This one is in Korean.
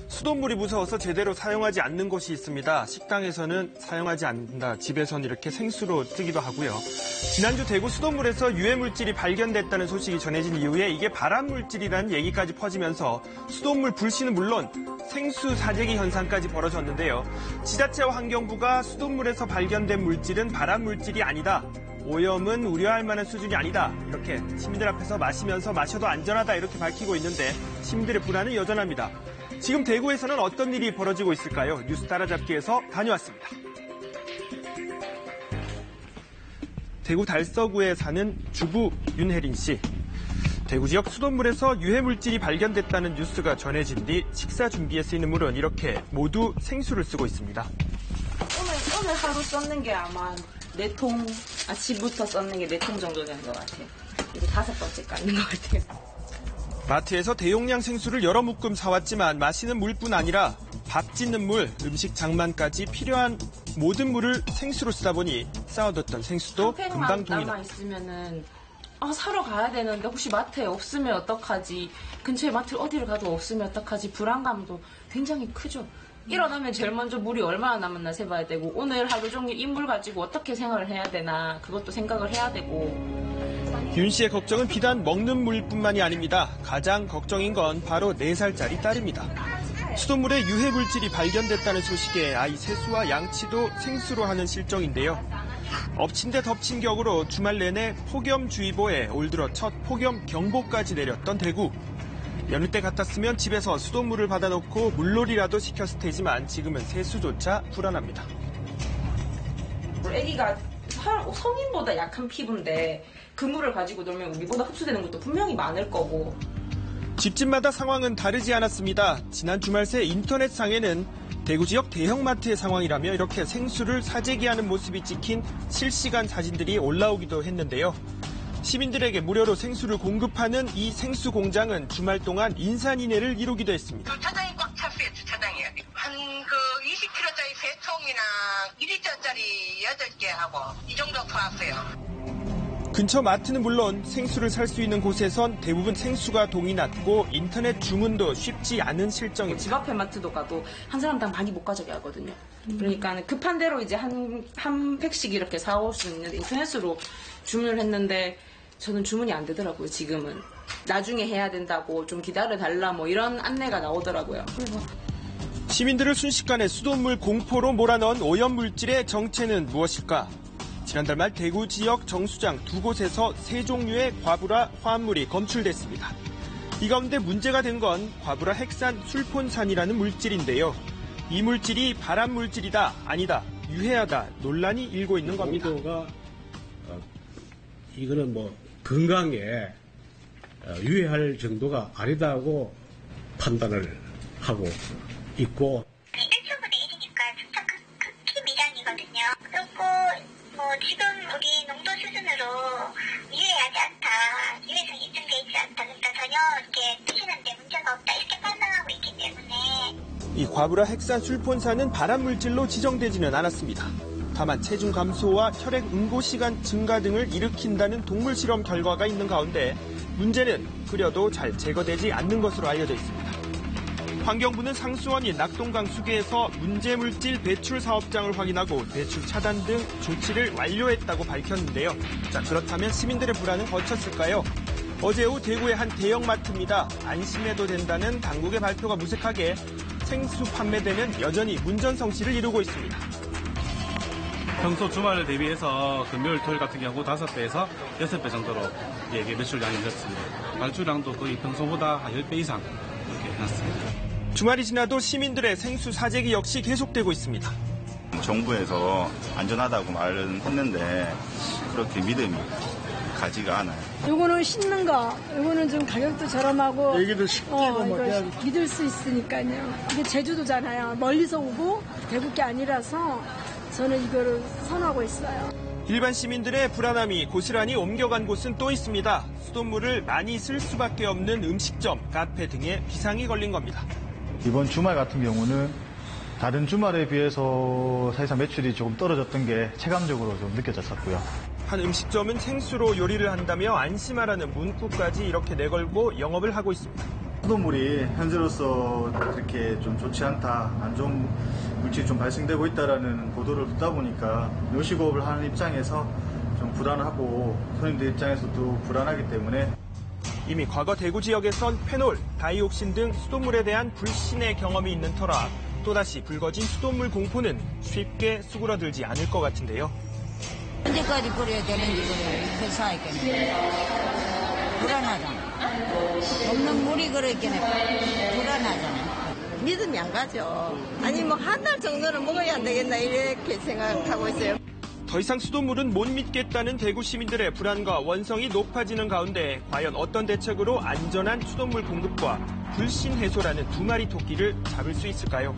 수돗물이 무서워서 제대로 사용하지 않는 곳이 있습니다. 식당에서는 사용하지 않는다, 집에선 이렇게 생수로 뜨기도 하고요. 지난주 대구 수돗물에서 유해물질이 발견됐다는 소식이 전해진 이후에 이게 발암물질이라는 얘기까지 퍼지면서 수돗물 불씨는 물론 생수 사재기 현상까지 벌어졌는데요. 지자체와 환경부가 수돗물에서 발견된 물질은 발암물질이 아니다, 오염은 우려할 만한 수준이 아니다, 이렇게 시민들 앞에서 마시면서 마셔도 안전하다 이렇게 밝히고 있는데 시민들의 불안은 여전합니다. 지금 대구에서는 어떤 일이 벌어지고 있을까요? 뉴스 따라잡기에서 다녀왔습니다. 대구 달서구에 사는 주부 윤혜린 씨. 대구 지역 수돗물에서 유해물질이 발견됐다는 뉴스가 전해진 뒤 식사 준비에 쓰이는 물은 이렇게 모두 생수를 쓰고 있습니다. 오늘 하루 썼는 게 아마 4통, 아침부터 썼는 게 4통 정도 된 것 같아요. 이게 5번째 깎는 것 같아요. 마트에서 대용량 생수를 여러 묶음 사왔지만 마시는 물뿐 아니라 밥 짓는 물, 음식 장만까지 필요한 모든 물을 생수로 쓰다 보니 쌓아뒀던 생수도 금방 동이 납니다. 있으면은 사러 가야 되는데 혹시 마트에 없으면 어떡하지? 근처에 마트 어디를 가도 없으면 어떡하지? 불안감도 굉장히 크죠. 일어나면 제일 먼저 물이 얼마나 남았나 세봐야 되고 오늘 하루 종일 이 물 가지고 어떻게 생활을 해야 되나 그것도 생각을 해야 되고. 윤 씨의 걱정은 비단 먹는 물뿐만이 아닙니다. 가장 걱정인 건 바로 4살짜리 딸입니다. 수돗물에 유해 물질이 발견됐다는 소식에 아이 세수와 양치도 생수로 하는 실정인데요. 엎친 데 덮친 격으로 주말 내내 폭염주의보에 올 들어 첫 폭염 경보까지 내렸던 대구. 여느 때 같았으면 집에서 수돗물을 받아놓고 물놀이라도 시켰을 테지만 지금은 세수조차 불안합니다. 아기가 성인보다 약한 피부인데 그 물을 가지고 놀면 우리보다 흡수되는 것도 분명히 많을 거고. 집집마다 상황은 다르지 않았습니다. 지난 주말 새 인터넷상에는 대구 지역 대형마트의 상황이라며 이렇게 생수를 사재기하는 모습이 찍힌 실시간 사진들이 올라오기도 했는데요. 시민들에게 무료로 생수를 공급하는 이 생수 공장은 주말 동안 인산인해를 이루기도 했습니다. 주차장이 꽉 찼어요, 주차장이. 한 20kg짜리 3통이나 1리터짜리 8개 하고 이 정도 팔았어요. 근처 마트는 물론 생수를 살 수 있는 곳에선 대부분 생수가 동이 났고 인터넷 주문도 쉽지 않은 실정입니다. 집 앞에 마트도 가도 한 사람당 많이 못 가져게 하거든요. 그러니까 급한 대로 이제 한 팩씩 이렇게 사올 수 있는 인터넷으로 주문을 했는데 저는 주문이 안 되더라고요, 지금은. 나중에 해야 된다고 좀 기다려달라 뭐 이런 안내가 나오더라고요. 시민들을 순식간에 수돗물 공포로 몰아넣은 오염물질의 정체는 무엇일까? 지난달 말 대구 지역 정수장 2곳에서 3종류의 과부라 화합물이 검출됐습니다. 이 가운데 문제가 된 건 과부라 핵산 술폰산이라는 물질인데요. 이 물질이 발암물질이다, 아니다, 유해하다 논란이 일고 있는 겁니다. 이거는 건강에 유해할 정도가 아니다고 판단을 하고 있고. 1분의 1이니까 진짜 극히 미량이거든요. 그리고 지금 우리 농도 수준으로 유해하지 않다, 유해성이 입증돼 있지 않다, 그러니까 전혀 이렇게 드시는데 문제가 없다 이렇게 판단하고 있기 때문에. 이 과부라 핵산 술폰산은 발암물질로 지정되지는 않았습니다. 다만 체중 감소와 혈액 응고 시간 증가 등을 일으킨다는 동물 실험 결과가 있는 가운데 문제는 끓여도 잘 제거되지 않는 것으로 알려져 있습니다. 환경부는 상수원인 낙동강 수계에서 문제물질 배출 사업장을 확인하고 배출 차단 등 조치를 완료했다고 밝혔는데요. 자, 그렇다면 시민들의 불안은 거쳤을까요? 어제 오후 대구의 한 대형마트입니다. 안심해도 된다는 당국의 발표가 무색하게 생수 판매대는 여전히 문전성시를 이루고 있습니다. 평소 주말을 대비해서 금요일, 토요일 같은 경우 5배에서 6배 정도로 매출량이 늘었습니다. 발주량도 거의 평소보다 한 10배 이상 이렇게 해놨습니다. 주말이 지나도 시민들의 생수 사재기 역시 계속되고 있습니다. 정부에서 안전하다고 말은 했는데 그렇게 믿음이 가지가 않아요. 요거는 씻는 거, 요거는 좀 가격도 저렴하고 여기도 식기고 이거 믿을 수 있으니까요. 이게 제주도잖아요. 멀리서 오고 대구 게 아니라서 저는 이거를 선호하고 있어요. 일반 시민들의 불안함이 고스란히 옮겨간 곳은 또 있습니다. 수돗물을 많이 쓸 수밖에 없는 음식점, 카페 등에 비상이 걸린 겁니다. 이번 주말 같은 경우는 다른 주말에 비해서 사실상 매출이 조금 떨어졌던 게 체감적으로 좀 느껴졌었고요. 한 음식점은 생수로 요리를 한다며 안심하라는 문구까지 이렇게 내걸고 영업을 하고 있습니다. 수돗물이 현재로서 그렇게 좀 좋지 않다, 안 좋은 물질이 좀 발생되고 있다라는 보도를 듣다 보니까 요식업을 하는 입장에서 좀 불안하고 손님들 입장에서도 불안하기 때문에 이미 과거 대구 지역에선 페놀, 다이옥신 등 수돗물에 대한 불신의 경험이 있는 터라 또다시 불거진 수돗물 공포는 쉽게 수그러들지 않을 것 같은데요. 언제까지 그래야 되는지 회사에게는 불안하잖아. 없는 물이 그렇게 불안하잖아. 믿음이 안 가죠. 아니 뭐 한 달 정도는 먹어야 안 되겠나 이렇게 생각하고 있어요. 더 이상 수돗물은 못 믿겠다는 대구 시민들의 불안과 원성이 높아지는 가운데 과연 어떤 대책으로 안전한 수돗물 공급과 불신 해소라는 두 마리 토끼를 잡을 수 있을까요?